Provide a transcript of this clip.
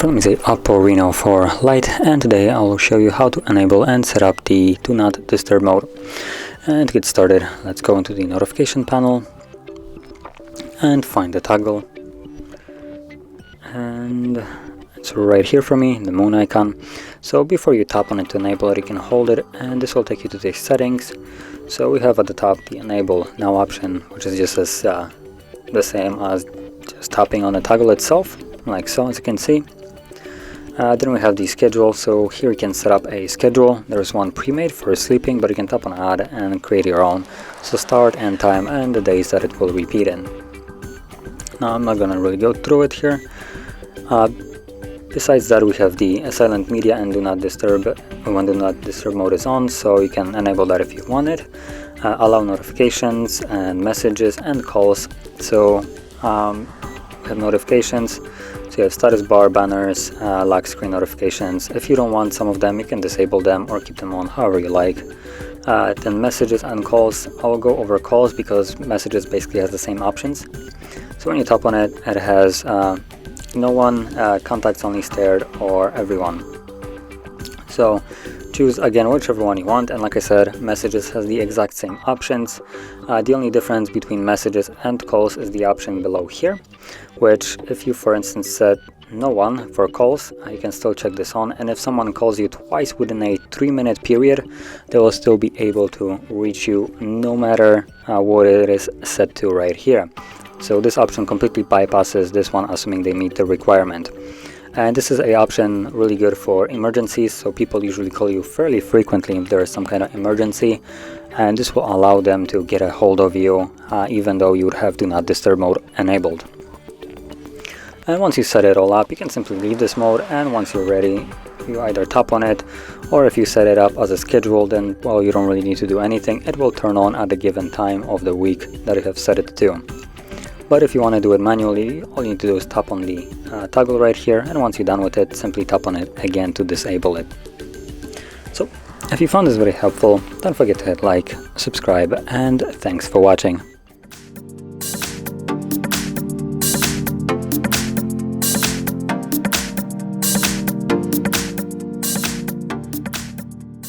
Let me say OPPO Reno for Lite, and today I will show you how to enable and set up the Do Not Disturb mode. And to get started, let's go into the notification panel and find the toggle. And it's right here for me, the moon icon. So before you tap on it to enable it, you can hold it, and this will take you to the settings. So we have at the top the Enable Now option, which is just as the same as just tapping on the toggle itself, like so, as you can see. Then we have the schedule, so here you can set up a schedule. There's one pre-made for sleeping, but you can tap on add and create your own. So start, end time, and the days that it will repeat in. Now I'm not gonna really go through it here. Besides that, we have the silent media and do not disturb when do not disturb mode is on, so you can enable that if you want it. Allow notifications and messages and calls. So we have notifications. So you have status bar, banners, lock screen notifications. If you don't want some of them, you can disable them or keep them on however you like. Then messages and calls. I'll go over calls because messages basically has the same options. So when you tap on it, it has no one, contacts only stared, or everyone. So choose again whichever one you want, and like I said, messages has the exact same options. The only difference between messages and calls is the option below here, which if you for instance set no one for calls, you can still check this on, and if someone calls you twice within a 3-minute period, they will still be able to reach you no matter what it is set to right here. So this option completely bypasses this one, assuming they meet the requirement. And this is an option really good for emergencies, so people usually call you fairly frequently if there is some kind of emergency, and this will allow them to get a hold of you even though you would have Do Not Disturb mode enabled. And once you set it all up, you can simply leave this mode, and once you're ready, you either tap on it, or if you set it up as a schedule, then well, you don't really need to do anything. It will turn on at the given time of the week that you have set it to. But if you want to do it manually, all you need to do is tap on the toggle right here, and once you're done with it, simply tap on it again to disable it. So if you found this very helpful, don't forget to hit like, subscribe, and thanks for watching.